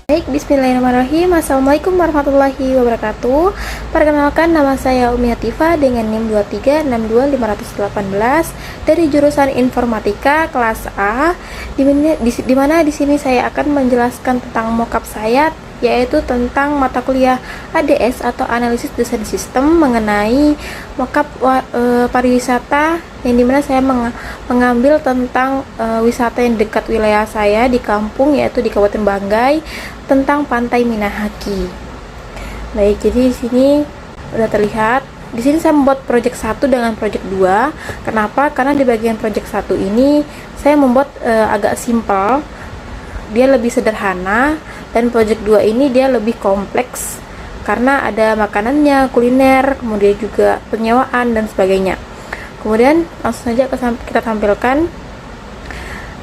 Baik, bismillahirrahmanirrahim. Assalamualaikum warahmatullahi wabarakatuh. Perkenalkan, nama saya Umi Hatifah dengan NIM 2362518 dari jurusan Informatika kelas A. Di mana di sini saya akan menjelaskan tentang mockup saya, yaitu tentang mata kuliah ADS atau Analisis Desain Sistem mengenai mockup pariwisata, yang dimana saya mengambil tentang wisata yang dekat wilayah saya di kampung, yaitu di Kabupaten Banggai, tentang Pantai Minahaki. Baik, jadi di sini udah terlihat. Di sini saya membuat project 1 dengan project 2. Kenapa? Karena di bagian project 1 ini saya membuat agak simpel. Dia lebih sederhana, dan project 2 ini dia lebih kompleks karena ada makanannya, kuliner, kemudian juga penyewaan dan sebagainya. Kemudian langsung saja kita tampilkan.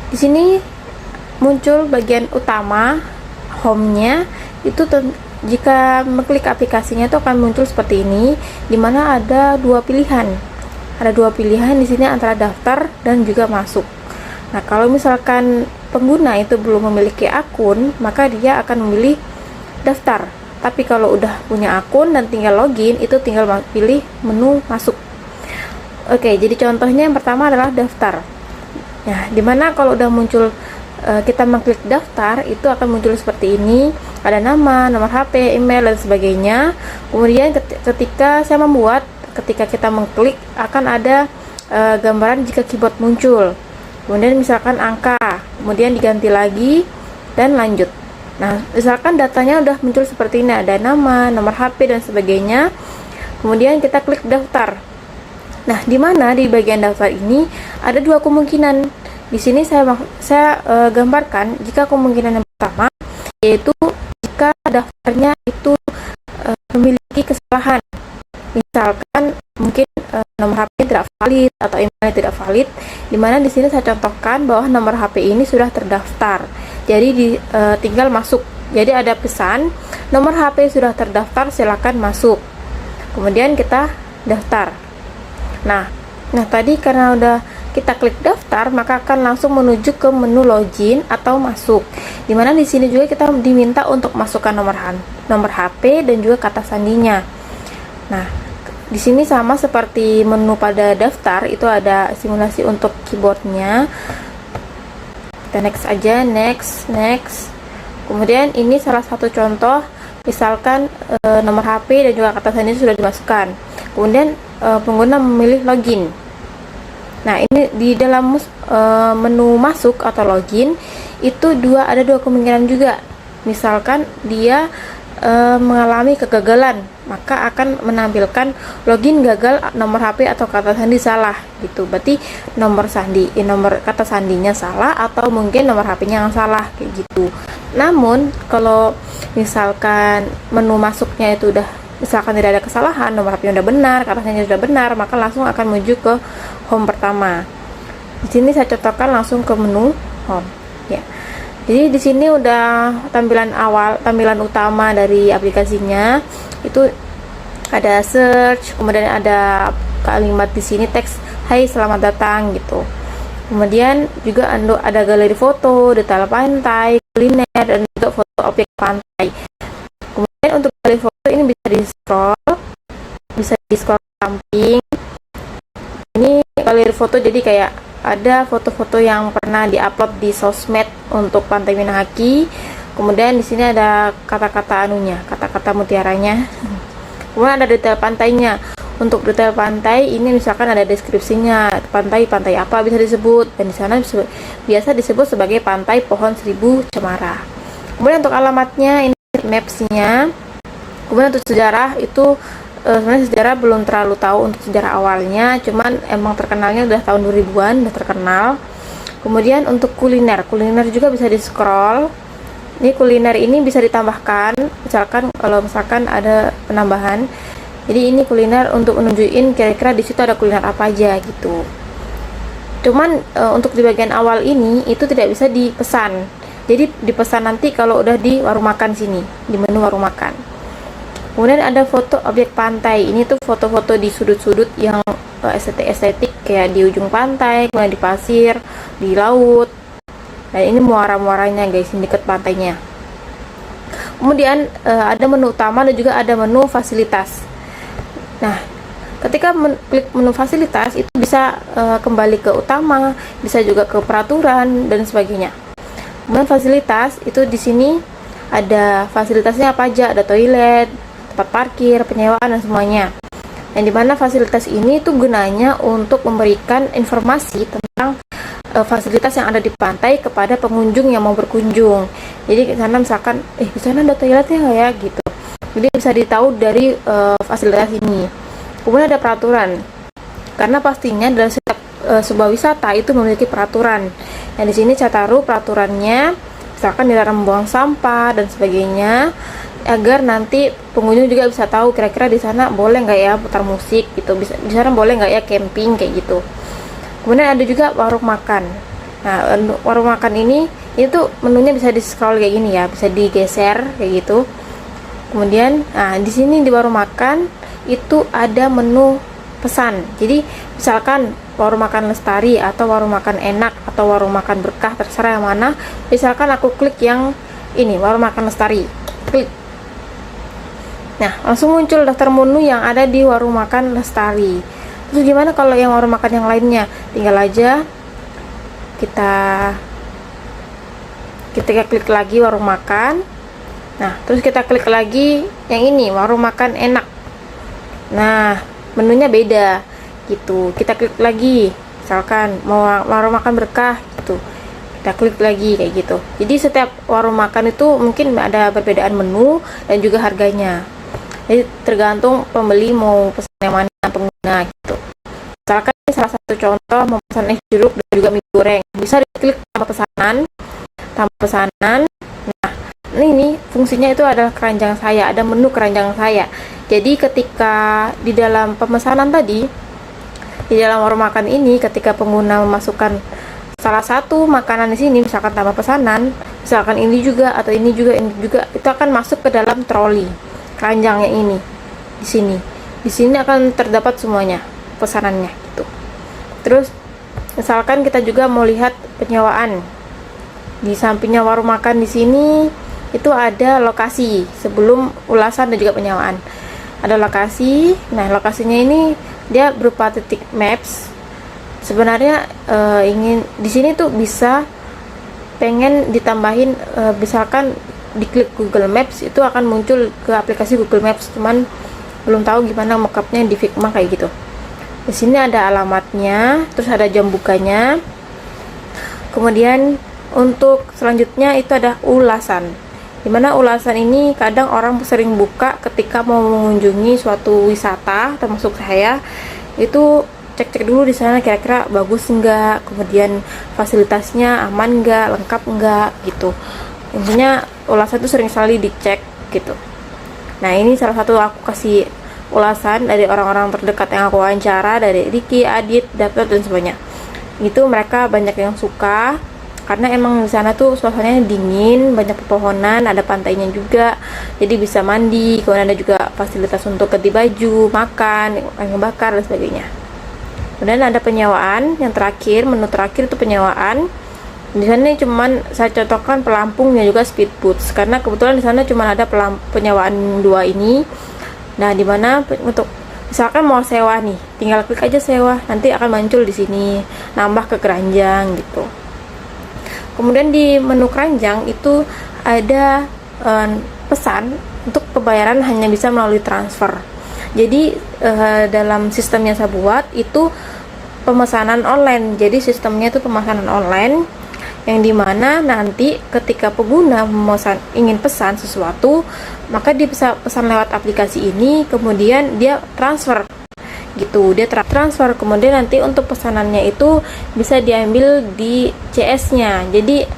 Di sini muncul bagian utama, home-nya. Itu jika mengklik aplikasinya itu akan muncul seperti ini, dimana ada dua pilihan. Ada dua pilihan di sini antara daftar dan juga masuk. Nah, kalau misalkan pengguna itu belum memiliki akun, maka dia akan memilih daftar. Tapi kalau udah punya akun dan tinggal login, itu tinggal pilih menu masuk. Oke, jadi contohnya yang pertama adalah daftar. Nah, dimana kalau udah muncul, kita mengklik daftar, itu akan muncul seperti ini. Ada nama, nomor HP, email, dan sebagainya. Kemudian ketika saya membuat, ketika kita mengklik, akan ada gambaran jika keyboard muncul. Kemudian misalkan angka, kemudian diganti lagi dan lanjut. Nah, misalkan datanya udah muncul seperti ini, ada nama, nomor HP, dan sebagainya. Kemudian kita klik daftar. Nah, di mana di bagian daftar ini ada dua kemungkinan. Di sini saya gambarkan jika kemungkinan yang pertama, yaitu jika daftarnya itu memiliki kesalahan. Misalkan mungkin nomor HP tidak valid atau email tidak valid, dimana di sini saya contohkan bahwa nomor HP ini sudah terdaftar, jadi tinggal masuk. Jadi ada pesan, nomor HP sudah terdaftar, silakan masuk. Kemudian kita daftar. Nah tadi karena udah kita klik daftar, maka akan langsung menuju ke menu login atau masuk. Dimana di sini juga kita diminta untuk masukkan nomor HP dan juga kata sandinya. Nah, di sini sama seperti menu pada daftar, itu ada simulasi untuk keyboardnya. Kita next aja, next. Kemudian ini salah satu contoh, misalkan nomor HP dan juga kata sandi sudah dimasukkan. Kemudian pengguna memilih login. Nah, ini di dalam menu masuk atau login itu ada dua kemungkinan juga. Misalkan dia mengalami kegagalan, maka akan menampilkan login gagal, nomor HP atau kata sandi salah gitu. Berarti nomor kata sandinya salah, atau mungkin nomor HP-nya yang salah kayak gitu. Namun kalau misalkan menu masuknya itu misalkan tidak ada kesalahan, nomor HP-nya udah benar, kata sandinya sudah benar, maka langsung akan menuju ke home pertama. Di sini saya contohkan langsung ke menu home ya. Jadi di sini udah tampilan utama dari aplikasinya. Itu ada search, kemudian ada kalimat di sini teks "Hai, selamat datang" gitu. Kemudian juga ada galeri foto, detail pantai, kuliner, dan juga foto objek pantai. Kemudian untuk galeri foto ini bisa di scroll samping. Ini galeri foto, jadi kayak ada foto-foto yang pernah diupload di sosmed untuk Pantai Minahaki. Kemudian di sini ada kata-kata mutiaranya. Kemudian ada detail pantainya. Untuk detail pantai ini misalkan ada deskripsinya, pantai apa bisa disebut, dan di sana biasa disebut sebagai Pantai Pohon Seribu Cemara. Kemudian untuk alamatnya ini maps-nya. Kemudian untuk sejarah itu sebenarnya sejarah belum terlalu tahu untuk sejarah awalnya, cuman emang terkenalnya udah tahun 2000-an, udah terkenal. Kemudian untuk kuliner juga bisa di scroll. Ini kuliner ini bisa ditambahkan, kalau misalkan ada penambahan. Jadi ini kuliner untuk menunjukin kira-kira di situ ada kuliner apa aja gitu. Cuman untuk di bagian awal ini itu tidak bisa dipesan. Jadi dipesan nanti kalau udah di warung makan sini, di menu warung makan. Kemudian ada foto objek pantai. Ini tuh foto-foto di sudut-sudut yang estetik kayak di ujung pantai, kemudian di pasir, di laut. Dan ini muara-muaranya guys, ini dekat pantainya. Kemudian ada menu utama dan juga ada menu fasilitas. Nah, ketika klik menu fasilitas itu bisa kembali ke utama, bisa juga ke peraturan dan sebagainya. Kemudian fasilitas itu di sini ada fasilitasnya apa aja, ada toilet, tempat parkir, penyewaan dan semuanya. Yang dimana fasilitas ini tuh gunanya untuk memberikan informasi tentang fasilitas yang ada di pantai kepada pengunjung yang mau berkunjung. Jadi di sana misalkan, di sana ada toiletnya nggak ya gitu. Jadi bisa ditahu dari fasilitas ini. Kemudian ada peraturan, karena pastinya dalam setiap sebuah wisata itu memiliki peraturan. Yang di sini saya taruh peraturannya, misalkan dilarang membuang sampah dan sebagainya, agar nanti pengunjung juga bisa tahu kira-kira di sana boleh nggak ya putar musik gitu, bisa di sana boleh nggak ya camping kayak gitu. Kemudian ada juga warung makan. Nah, warung makan ini tuh menunya bisa di scroll kayak gini ya, bisa digeser kayak gitu. Kemudian, nah di sini di warung makan itu ada menu pesan. Jadi misalkan warung makan Lestari atau warung makan Enak atau warung makan Berkah, terserah yang mana. Misalkan aku klik yang ini, warung makan Lestari, klik. Nah, langsung muncul daftar menu yang ada di warung makan Lestari. Terus gimana kalau yang warung makan yang lainnya? Tinggal aja kita klik lagi warung makan. Nah, terus kita klik lagi yang ini, warung makan Enak. Nah, menunya beda gitu. Kita klik lagi, misalkan mau warung makan Berkah gitu. Kita klik lagi kayak gitu. Jadi setiap warung makan itu mungkin ada perbedaan menu dan juga harganya. Jadi tergantung pembeli mau pesan yang mana, pengguna gitu. Misalkan salah satu contoh mau pesan es jeruk dan juga mie goreng, bisa diklik tambah pesanan. Nah, ini fungsinya itu adalah keranjang saya, ada menu keranjang saya. Jadi ketika di dalam pemesanan tadi, di dalam warung makan ini, ketika pengguna memasukkan salah satu makanan di sini, misalkan tambah pesanan, misalkan ini juga atau ini juga, itu akan masuk ke dalam troli keranjangnya ini. Di sini akan terdapat semuanya pesanannya gitu. Terus misalkan kita juga mau lihat penyewaan. Di sampingnya warung makan di sini itu ada lokasi sebelum ulasan dan juga penyewaan. Ada lokasi. Nah, lokasinya ini dia berupa titik maps. Sebenarnya ingin di sini tuh bisa pengen ditambahin misalkan diklik Google Maps itu akan muncul ke aplikasi Google Maps, cuman belum tahu gimana mockupnya di Figma kayak gitu. Di sini ada alamatnya, terus ada jam bukanya. Kemudian untuk selanjutnya itu ada ulasan. Dimana ulasan ini kadang orang sering buka ketika mau mengunjungi suatu wisata, termasuk saya, itu cek-cek dulu di sana kira-kira bagus enggak, kemudian fasilitasnya aman enggak, lengkap enggak gitu. Intinya ulasan itu sering sekali dicek gitu. Nah, ini salah satu aku kasih ulasan dari orang-orang terdekat yang aku wawancara, dari Ricky, Adit, Dapat dan sebagainya. Itu mereka banyak yang suka karena emang di sana tuh suasananya dingin, banyak pepohonan, ada pantainya juga, jadi bisa mandi. Kemudian ada juga fasilitas untuk ganti baju, makan, ayam bakar dan sebagainya. Kemudian ada penyewaan yang terakhir, menu terakhir itu penyewaan. Di sana cuman saya contohkan pelampungnya juga speed boots karena kebetulan di sana cuman ada penyewaan dua ini. Nah, dimana untuk misalkan mau sewa nih, tinggal klik aja sewa, nanti akan muncul di sini nambah ke keranjang gitu. Kemudian di menu keranjang itu ada pesan untuk pembayaran hanya bisa melalui transfer. Jadi dalam sistem yang saya buat itu pemesanan online. Jadi sistemnya itu pemesanan online yang dimana nanti ketika pengguna ingin pesan sesuatu, maka dia bisa pesan lewat aplikasi ini, kemudian dia transfer gitu, dia transfer. Kemudian nanti untuk pesanannya itu bisa diambil di CS-nya. Jadi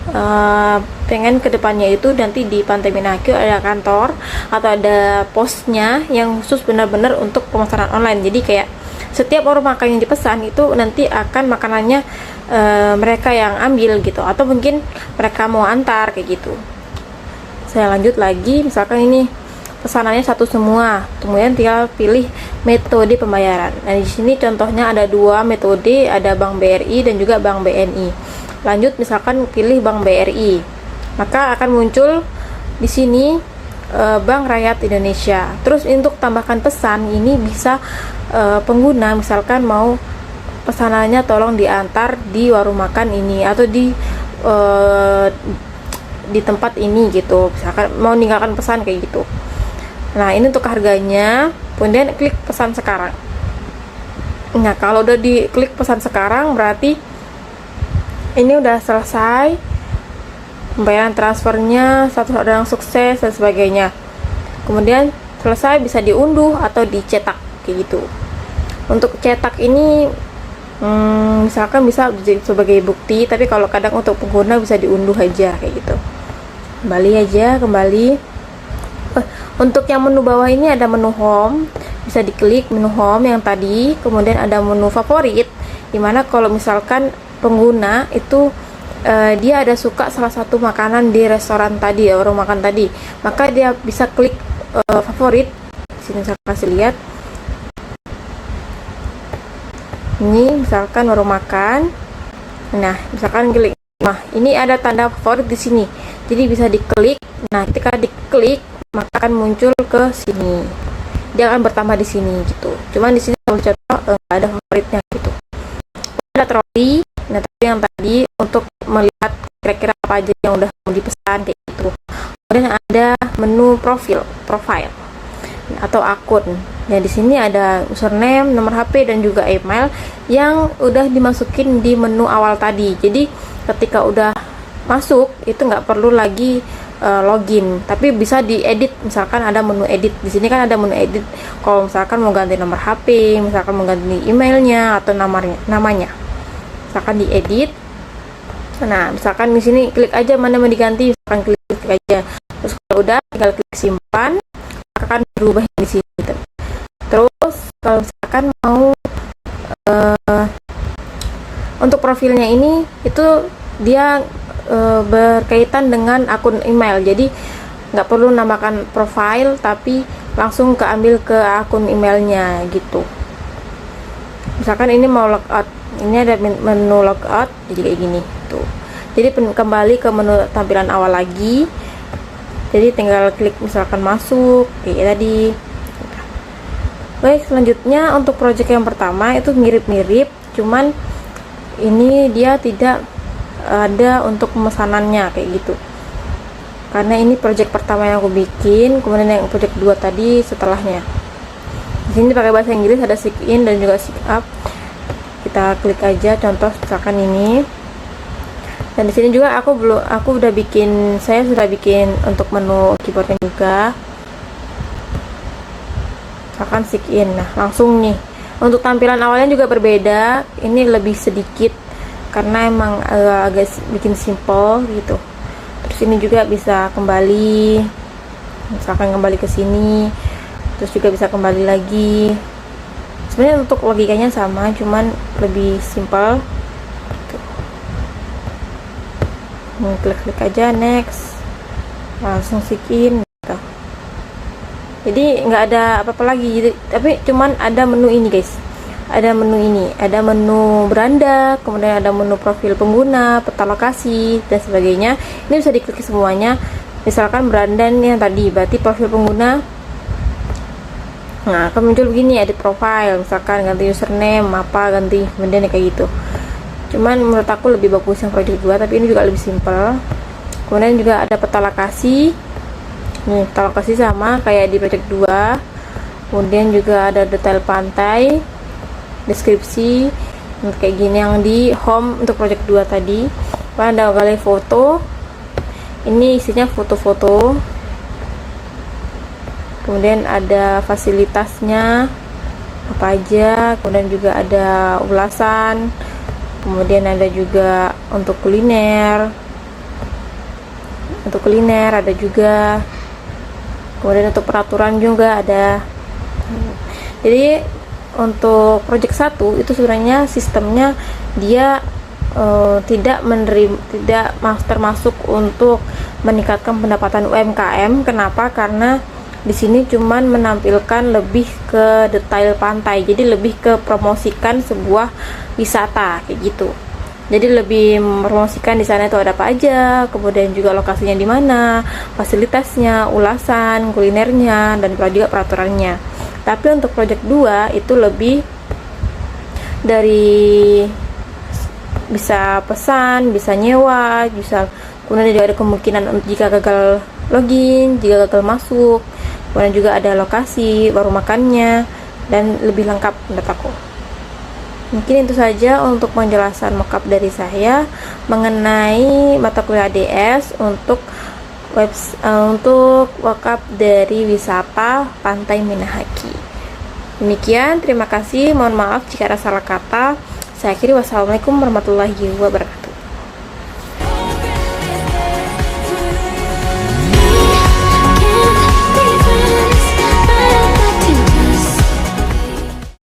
pengen kedepannya itu nanti di Pantai Minakio ada kantor atau ada posnya yang khusus benar-benar untuk pemesanan online. Jadi kayak setiap orang makan yang dipesan itu nanti akan makanannya mereka yang ambil gitu, atau mungkin mereka mau antar kayak gitu. Saya lanjut lagi, misalkan ini pesanannya satu semua, kemudian tinggal pilih metode pembayaran. Nah, di sini contohnya ada dua metode, ada Bank BRI dan juga Bank BNI. Lanjut misalkan pilih Bank BRI, maka akan muncul di sini Bank Rakyat Indonesia. Terus untuk tambahkan pesan ini bisa pengguna misalkan mau pesanannya tolong diantar di warung makan ini atau di tempat ini gitu, misalkan mau meninggalkan pesan kayak gitu. Nah, ini untuk harganya, kemudian klik pesan sekarang. Nah, kalau udah diklik pesan sekarang berarti ini udah selesai pembayaran transfernya, status orderan sukses dan sebagainya. Kemudian selesai, bisa diunduh atau dicetak kayak gitu. Untuk cetak ini misalkan bisa jadi sebagai bukti, tapi kalau kadang untuk pengguna bisa diunduh aja kayak gitu. Kembali. Untuk yang menu bawah ini ada menu home, bisa diklik menu home yang tadi. Kemudian ada menu favorit, dimana kalau misalkan pengguna itu dia ada suka salah satu makanan di restoran tadi, warung makan tadi, maka dia bisa klik favorit. Sini saya kasih lihat. Ini misalkan warung makan. Nah, misalkan klik. Nah, ini ada tanda favorit di sini. Jadi bisa diklik. Nah, ketika diklik maka akan muncul ke sini. Dia akan bertambah di sini gitu. Cuman di sini kalau contoh nggak ada favoritnya gitu. Ada troli. Nah, tapi yang tadi untuk melihat kira-kira apa aja yang udah mau dipesan kayak gitu. Kemudian ada menu profile atau akun. Ya, di sini ada username, nomor HP dan juga email yang udah dimasukin di menu awal tadi. Jadi ketika udah masuk itu nggak perlu lagi login, tapi bisa diedit. Misalkan ada menu edit, di sini kan ada menu edit. Kalau misalkan mau ganti nomor HP, misalkan mau ganti emailnya atau namanya, misalkan diedit. Nah, misalkan di sini klik aja mana mau diganti, misalkan klik aja. Terus kalau udah tinggal klik simpan, akan berubah di sini. Terus kalau misalkan mau untuk profilnya ini itu dia berkaitan dengan akun email, jadi nggak perlu nambahkan profile tapi langsung keambil ke akun emailnya gitu. Misalkan ini mau logout, ini ada menu logout, jadi kayak gini tuh. Jadi kembali ke menu tampilan awal lagi, jadi tinggal klik misalkan masuk kayak tadi. Baik, selanjutnya untuk project yang pertama itu mirip-mirip, cuman ini dia tidak ada untuk pemesanannya kayak gitu, karena ini project pertama yang aku bikin. Kemudian yang project 2 tadi setelahnya. Di sini pakai bahasa Inggris, ada sign in dan juga sign up. Kita klik aja contoh misalkan ini. Dan di sini juga saya sudah bikin untuk menu keyboardnya juga. Misalkan sign in. Nah, langsung nih. Untuk tampilan awalnya juga berbeda. Ini lebih sedikit karena emang agak bikin simple gitu. Terus ini juga bisa kembali, misalkan kembali ke sini, terus juga bisa kembali lagi. Sebenarnya untuk logikanya sama, cuman lebih simple. Klik-klik aja next, langsung sign in gitu. Jadi nggak ada apa-apa lagi, tapi cuman ada menu ini guys. Ada menu beranda, kemudian ada menu profil pengguna, peta lokasi dan sebagainya. Ini bisa diklik semuanya. Misalkan beranda yang tadi berarti profil pengguna. Nah, akan muncul begini, edit profile, misalkan ganti username ganti, kemudian kayak gitu. Cuman menurut aku lebih bagus yang project 2, tapi ini juga lebih simple. Kemudian juga ada peta lokasi. Nih, peta lokasi sama kayak di project 2. Kemudian juga ada detail pantai, deskripsi kayak gini yang di home untuk project 2 tadi. Ada galeri foto, ini isinya foto-foto. Kemudian ada fasilitasnya apa aja, kemudian juga ada ulasan, kemudian ada juga untuk kuliner ada juga, kemudian untuk peraturan juga ada. Jadi untuk project 1 itu sebenarnya sistemnya dia tidak termasuk untuk meningkatkan pendapatan UMKM. Kenapa? Karena di sini cuman menampilkan lebih ke detail pantai, jadi lebih ke promosikan sebuah wisata kayak gitu. Jadi lebih mempromosikan di sana itu ada apa aja, kemudian juga lokasinya di mana, fasilitasnya, ulasan, kulinernya, dan juga peraturannya. Tapi untuk project 2 itu lebih dari bisa pesan, bisa nyewa, bisa, kemudian juga ada kemungkinan jika gagal login, jika gagal masuk, kemudian juga ada lokasi, baru makannya, dan lebih lengkap menurut aku. Mungkin itu saja untuk penjelasan mockup dari saya mengenai mata kuliah ADS untuk untuk mockup dari wisata Pantai Minahaki. Demikian, terima kasih. Mohon maaf jika ada salah kata. Saya akhiri, wassalamualaikum warahmatullahi wabarakatuh.